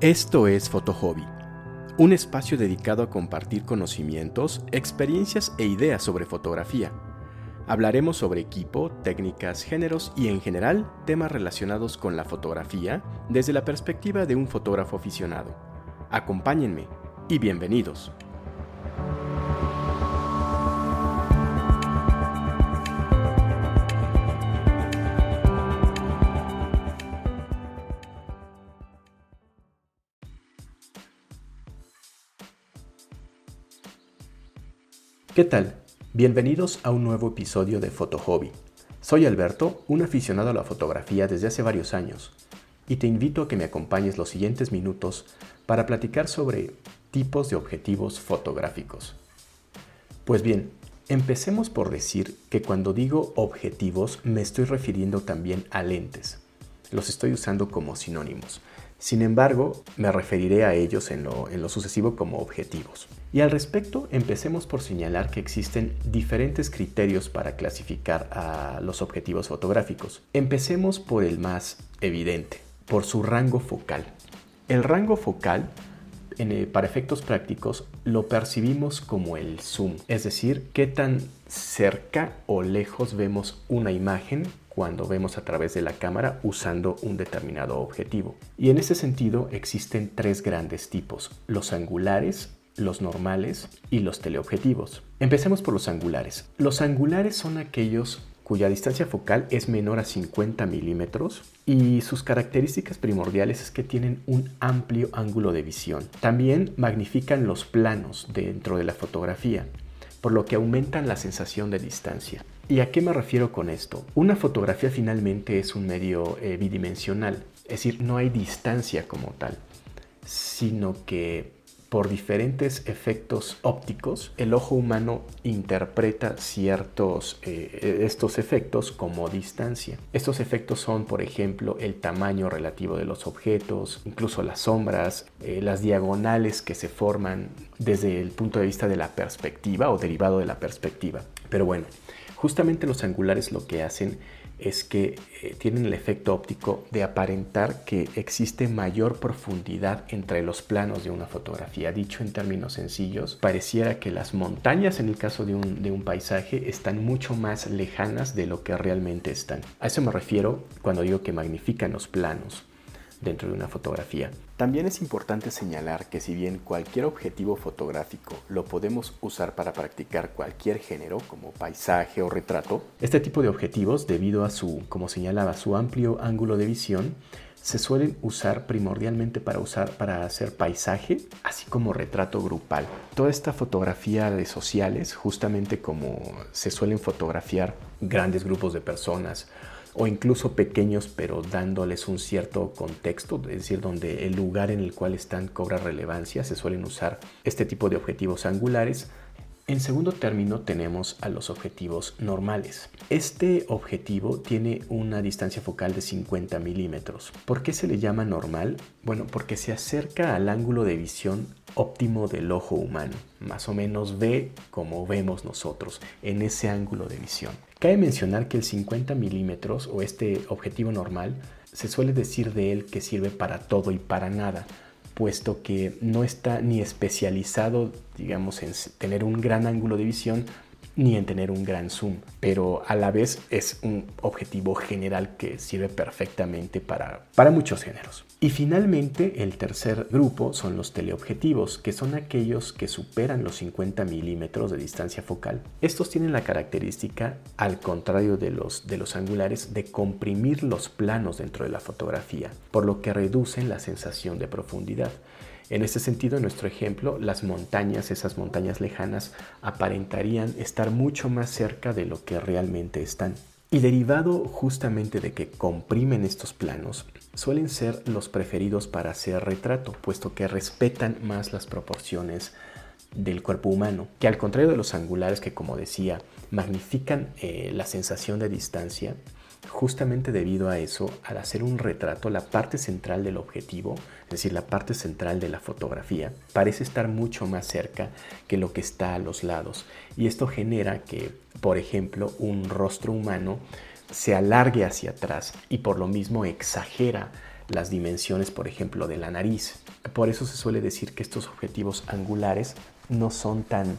Esto es Fotohobby, un espacio dedicado a compartir conocimientos, experiencias e ideas sobre fotografía. Hablaremos sobre equipo, técnicas, géneros y en general temas relacionados con la fotografía desde la perspectiva de un fotógrafo aficionado. Acompáñenme y bienvenidos. ¿Qué tal? Bienvenidos a un nuevo episodio de Fotohobby. Soy Alberto, un aficionado a la fotografía desde hace varios años, y te invito a que me acompañes los siguientes minutos para platicar sobre tipos de objetivos fotográficos. Pues bien, empecemos por decir que cuando digo objetivos me estoy refiriendo también a lentes. Los estoy usando como sinónimos. Sin embargo, me referiré a ellos en lo sucesivo como objetivos. Y al respecto, empecemos por señalar que existen diferentes criterios para clasificar a los objetivos fotográficos. Empecemos por el más evidente, por su rango focal. El rango focal, para efectos prácticos, lo percibimos como el zoom, es decir, qué tan cerca o lejos vemos una imagen cuando vemos a través de la cámara usando un determinado objetivo. Y en ese sentido existen tres grandes tipos: los angulares, los normales y los teleobjetivos. Empecemos por los angulares. Los angulares son aquellos cuya distancia focal es menor a 50 milímetros y sus características primordiales es que tienen un amplio ángulo de visión. También magnifican los planos dentro de la fotografía, por lo que aumentan la sensación de distancia. ¿Y a qué me refiero con esto? Una fotografía finalmente es un medio bidimensional, es decir, no hay distancia como tal, sino que por diferentes efectos ópticos, el ojo humano interpreta estos efectos como distancia. Estos efectos son, por ejemplo, el tamaño relativo de los objetos, incluso las sombras, las diagonales que se forman desde el punto de vista de la perspectiva o derivado de la perspectiva. Pero bueno, justamente los angulares lo que hacen es que tienen el efecto óptico de aparentar que existe mayor profundidad entre los planos de una fotografía. Dicho en términos sencillos, pareciera que las montañas en el caso de un paisaje están mucho más lejanas de lo que realmente están. A eso me refiero cuando digo que magnifican los planos dentro de una fotografía. También es importante señalar que si bien cualquier objetivo fotográfico lo podemos usar para practicar cualquier género como paisaje o retrato, este tipo de objetivos, debido a como señalaba, su amplio ángulo de visión, se suelen usar primordialmente para hacer paisaje, así como retrato grupal. Toda esta fotografía de sociales, justamente como se suelen fotografiar grandes grupos de personas, o incluso pequeños pero dándoles un cierto contexto, es decir, donde el lugar en el cual están cobra relevancia, se suelen usar este tipo de objetivos angulares. En segundo término tenemos a los objetivos normales. Este objetivo tiene una distancia focal de 50 milímetros. ¿Por qué se le llama normal? Bueno, porque se acerca al ángulo de visión óptimo del ojo humano. Más o menos ve como vemos nosotros, en ese ángulo de visión. Cabe mencionar que el 50 milímetros o este objetivo normal se suele decir de él que sirve para todo y para nada, puesto que no está ni especializado, digamos, en tener un gran ángulo de visión ni en tener un gran zoom, pero a la vez es un objetivo general que sirve perfectamente para muchos géneros. Y finalmente, el tercer grupo son los teleobjetivos, que son aquellos que superan los 50 milímetros de distancia focal. Estos tienen la característica, al contrario de los angulares, de comprimir los planos dentro de la fotografía, por lo que reducen la sensación de profundidad. En este sentido, en nuestro ejemplo, las montañas, esas montañas lejanas, aparentarían estar mucho más cerca de lo que realmente están. Y derivado justamente de que comprimen estos planos, suelen ser los preferidos para hacer retrato, puesto que respetan más las proporciones del cuerpo humano, que al contrario de los angulares que, como decía, magnifican la sensación de distancia. Justamente debido a eso, al hacer un retrato, la parte central del objetivo, es decir, la parte central de la fotografía, parece estar mucho más cerca que lo que está a los lados. Y esto genera que, por ejemplo, un rostro humano se alargue hacia atrás y por lo mismo exagera las dimensiones, por ejemplo, de la nariz. Por eso se suele decir que estos objetivos angulares no son tan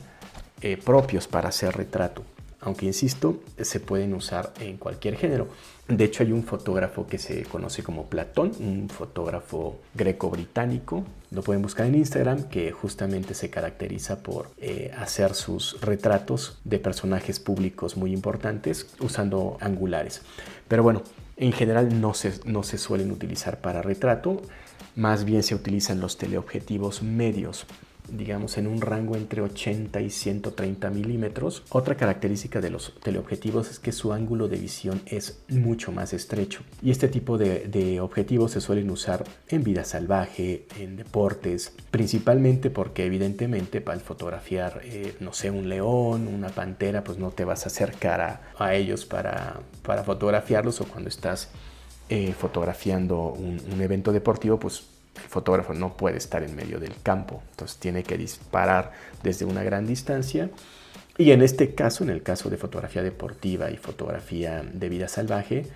propios para hacer retrato. Aunque insisto, se pueden usar en cualquier género. De hecho, hay un fotógrafo que se conoce como Platón, un fotógrafo greco-británico. Lo pueden buscar en Instagram, que justamente se caracteriza por hacer sus retratos de personajes públicos muy importantes usando angulares. Pero bueno, en general no se suelen utilizar para retrato. Más bien se utilizan los teleobjetivos medios, digamos en un rango entre 80 y 130 milímetros. Otra característica de los teleobjetivos es que su ángulo de visión es mucho más estrecho. Y este tipo de objetivos se suelen usar en vida salvaje, en deportes, principalmente porque evidentemente para fotografiar, no sé, un león, una pantera, pues no te vas a acercar a ellos para fotografiarlos, o cuando estás fotografiando un evento deportivo, pues el fotógrafo no puede estar en medio del campo, entonces tiene que disparar desde una gran distancia. Y en este caso, en el caso de fotografía deportiva y fotografía de vida salvaje,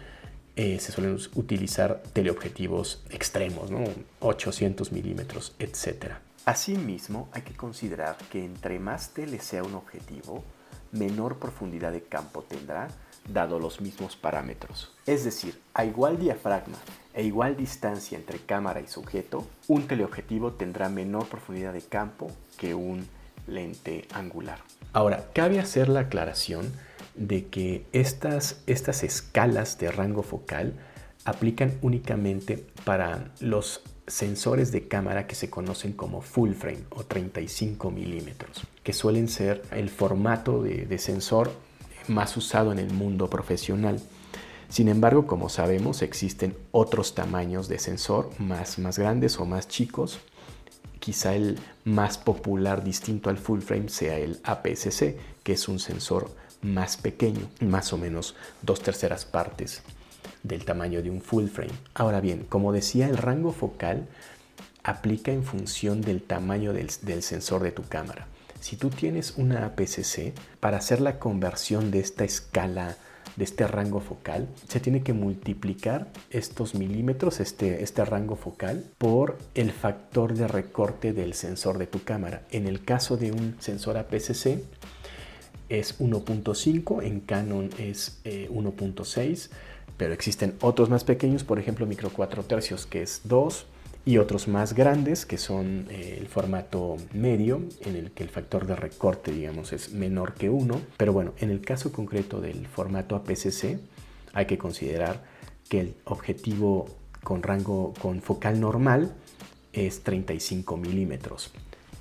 se suelen utilizar teleobjetivos extremos, ¿no? 800 milímetros, etc. Asimismo, hay que considerar que entre más tele sea un objetivo, menor profundidad de campo tendrá, dado los mismos parámetros. Es decir, a igual diafragma e igual distancia entre cámara y sujeto, un teleobjetivo tendrá menor profundidad de campo que un lente angular. Ahora, cabe hacer la aclaración de que estas escalas de rango focal aplican únicamente para los sensores de cámara que se conocen como full frame o 35 milímetros, que suelen ser el formato de sensor más usado en el mundo profesional. Sin embargo, como sabemos, existen otros tamaños de sensor más grandes o más chicos. Quizá el más popular distinto al full frame sea el APS-C, que es un sensor más pequeño, más o menos 2/3 partes del tamaño de un full frame. Ahora bien, como decía, el rango focal aplica en función del tamaño del sensor de tu cámara. Si tú tienes una APS-C, para hacer la conversión de esta escala, de este rango focal, se tiene que multiplicar estos milímetros, este rango focal, por el factor de recorte del sensor de tu cámara. En el caso de un sensor APS-C es 1.5, en Canon es 1.6, pero existen otros más pequeños, por ejemplo micro 4 tercios, que es 2, y otros más grandes que son el formato medio, en el que el factor de recorte, digamos, es menor que 1. Pero bueno, en el caso concreto del formato APS-C hay que considerar que el objetivo con focal normal es 35 milímetros.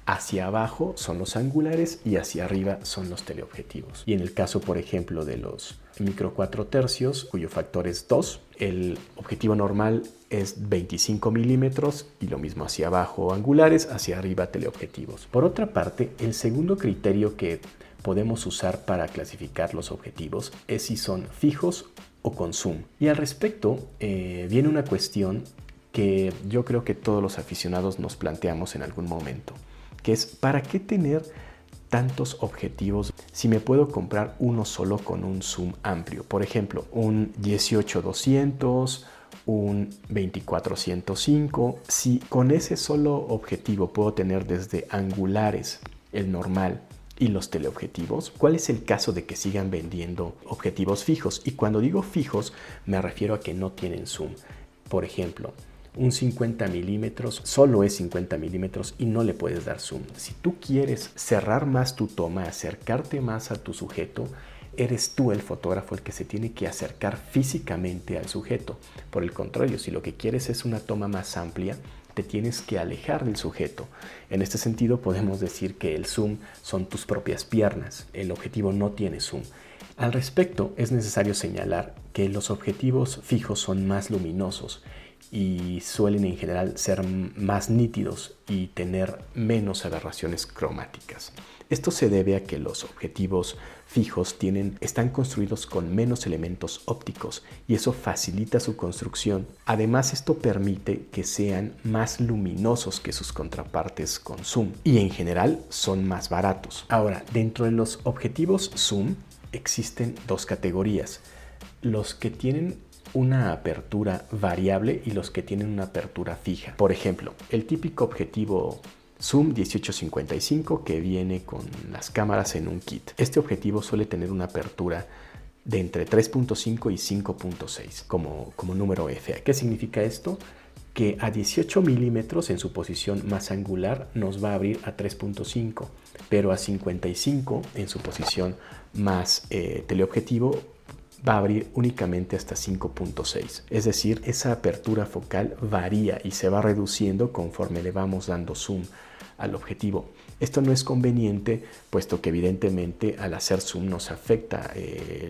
Hacia abajo son los angulares y hacia arriba son los teleobjetivos. Y en el caso, por ejemplo, de los micro 4 tercios, cuyo factor es 2, el objetivo normal es 25 milímetros y lo mismo hacia abajo angulares, hacia arriba teleobjetivos. Por otra parte, el segundo criterio que podemos usar para clasificar los objetivos es si son fijos o con zoom. Y al respecto viene una cuestión que yo creo que todos los aficionados nos planteamos en algún momento, que es ¿para qué tener tantos objetivos si me puedo comprar uno solo con un zoom amplio? Por ejemplo, un 18-200, un 24-105. Si con ese solo objetivo puedo tener desde angulares, el normal y los teleobjetivos, ¿cuál es el caso de que sigan vendiendo objetivos fijos? Y cuando digo fijos me refiero a que no tienen zoom. Por ejemplo, un 50 milímetros solo es 50 milímetros y no le puedes dar zoom. Si tú quieres cerrar más tu toma, acercarte más a tu sujeto, eres tú el fotógrafo el que se tiene que acercar físicamente al sujeto. Por el contrario, si lo que quieres es una toma más amplia, te tienes que alejar del sujeto. En este sentido podemos decir que el zoom son tus propias piernas. El objetivo no tiene zoom. Al respecto, es necesario señalar que los objetivos fijos son más luminosos y suelen en general ser más nítidos y tener menos aberraciones cromáticas. Esto se debe a que los objetivos fijos están construidos con menos elementos ópticos y eso facilita su construcción. Además, esto permite que sean más luminosos que sus contrapartes con zoom y en general son más baratos. Ahora, dentro de los objetivos zoom existen dos categorías: los que tienen una apertura variable y los que tienen una apertura fija. Por ejemplo, el típico objetivo zoom 18-55 que viene con las cámaras en un kit. Este objetivo suele tener una apertura de entre 3.5 y 5.6 como número F. ¿Qué significa esto? Que a 18 milímetros en su posición más angular nos va a abrir a 3.5, pero a 55 en su posición más teleobjetivo va a abrir únicamente hasta 5.6. Es decir, esa apertura focal varía y se va reduciendo conforme le vamos dando zoom al objetivo. Esto no es conveniente, puesto que evidentemente al hacer zoom nos afecta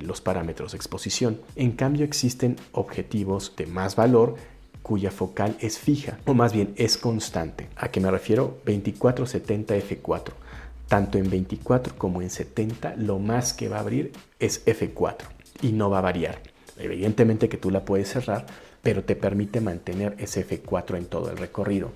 los parámetros de exposición. En cambio, existen objetivos de más valor cuya focal es fija, o más bien es constante. ¿A qué me refiero? 24-70 f4. Tanto en 24 como en 70, lo más que va a abrir es f4 y no va a variar. Evidentemente que tú la puedes cerrar, pero te permite mantener ese f4 en todo el recorrido.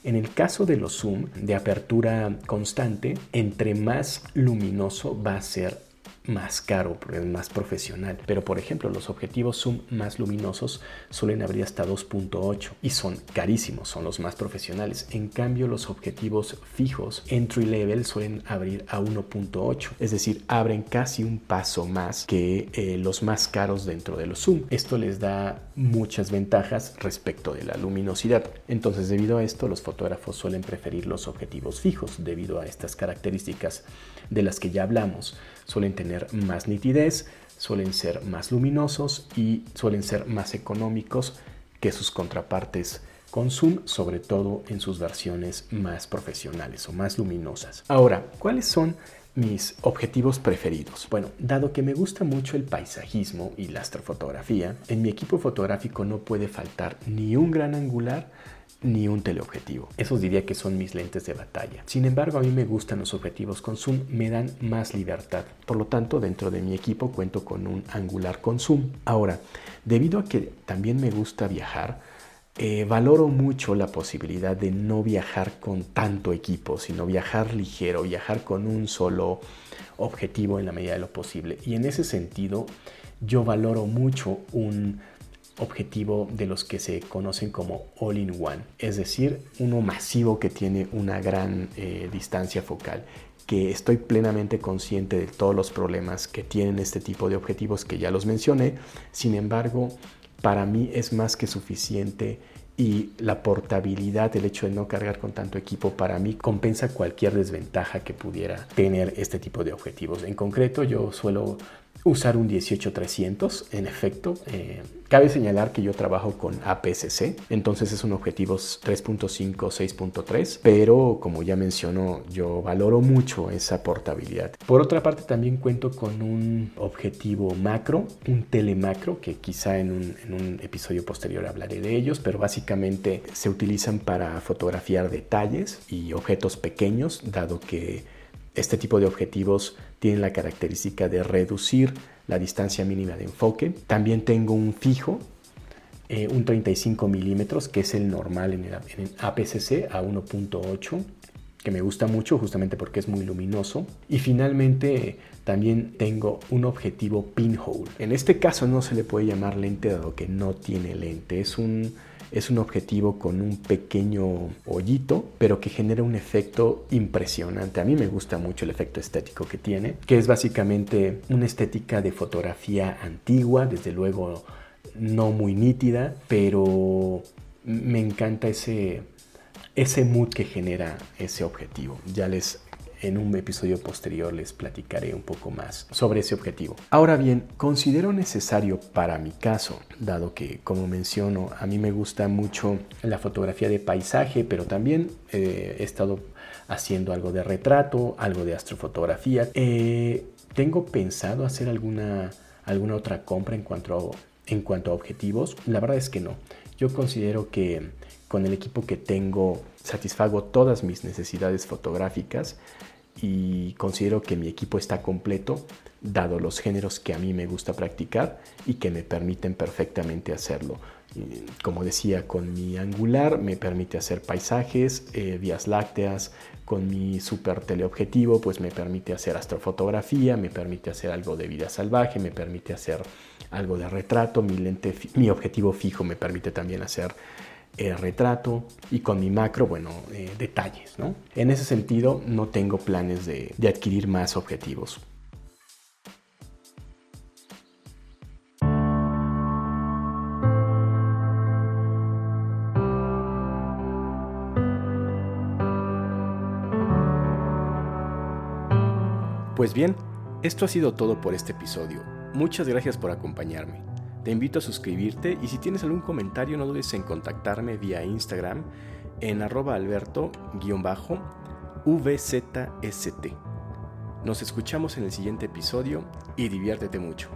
En el caso de los zoom de apertura constante, entre más luminoso va a ser más caro, porque es más profesional. Pero por ejemplo, los objetivos zoom más luminosos suelen abrir hasta 2.8 y son carísimos, son los más profesionales. En cambio, los objetivos fijos entry level suelen abrir a 1.8, es decir, abren casi un paso más que los más caros dentro de los zoom. Esto les da muchas ventajas respecto de la luminosidad. Entonces, debido a esto, los fotógrafos suelen preferir los objetivos fijos debido a estas características de las que ya hablamos. Suelen tener más nitidez, suelen ser más luminosos y suelen ser más económicos que sus contrapartes con zoom, sobre todo en sus versiones más profesionales o más luminosas. Ahora, ¿cuáles son mis objetivos preferidos? Bueno, dado que me gusta mucho el paisajismo y la astrofotografía, en mi equipo fotográfico no puede faltar ni un gran angular ni un teleobjetivo. Esos diría que son mis lentes de batalla. Sin embargo, a mí me gustan los objetivos con zoom, me dan más libertad. Por lo tanto, dentro de mi equipo cuento con un angular con zoom. Ahora, debido a que también me gusta viajar, valoro mucho la posibilidad de no viajar con tanto equipo, sino viajar ligero, viajar con un solo objetivo en la medida de lo posible. Y en ese sentido, yo valoro mucho un objetivo de los que se conocen como all-in-one, es decir, uno masivo que tiene una gran distancia focal, que estoy plenamente consciente de todos los problemas que tienen este tipo de objetivos que ya los mencioné. Sin embargo, para mí es más que suficiente y la portabilidad, el hecho de no cargar con tanto equipo, para mí compensa cualquier desventaja que pudiera tener este tipo de objetivos. En concreto, yo suelo usar un 18-300, en efecto. Cabe señalar que yo trabajo con APS-C, entonces es un objetivo 3.5, 6.3, pero como ya menciono, yo valoro mucho esa portabilidad. Por otra parte, también cuento con un objetivo macro, un telemacro, que quizá en un episodio posterior hablaré de ellos, pero básicamente se utilizan para fotografiar detalles y objetos pequeños, dado que este tipo de objetivos tienen la característica de reducir la distancia mínima de enfoque. También tengo un fijo, un 35 milímetros, que es el normal en APS-C a 1.8, que me gusta mucho justamente porque es muy luminoso. Y finalmente también tengo un objetivo pinhole. En este caso no se le puede llamar lente dado que no tiene lente. Es un objetivo con un pequeño hoyito, pero que genera un efecto impresionante. A mí me gusta mucho el efecto estético que tiene, que es básicamente una estética de fotografía antigua, desde luego no muy nítida, pero me encanta ese mood que genera ese objetivo. En un episodio posterior les platicaré un poco más sobre ese objetivo. Ahora bien, considero necesario para mi caso, dado que, como menciono, a mí me gusta mucho la fotografía de paisaje, pero también he estado haciendo algo de retrato, algo de astrofotografía. ¿Tengo pensado hacer alguna otra compra en cuanto a objetivos? La verdad es que no. Yo considero que con el equipo que tengo satisfago todas mis necesidades fotográficas y considero que mi equipo está completo, dado los géneros que a mí me gusta practicar y que me permiten perfectamente hacerlo. Como decía, con mi Angular me permite hacer paisajes, vías lácteas. Con mi super teleobjetivo pues me permite hacer astrofotografía, me permite hacer algo de vida salvaje, me permite hacer algo de retrato. Mi objetivo fijo me permite también hacer retrato, y con mi macro, detalles, ¿no? En ese sentido no tengo planes de adquirir más objetivos. Pues bien, esto ha sido todo por este episodio. Muchas gracias por acompañarme. Te invito a suscribirte y si tienes algún comentario no dudes en contactarme vía Instagram en @alberto_vzst. Nos escuchamos en el siguiente episodio y diviértete mucho.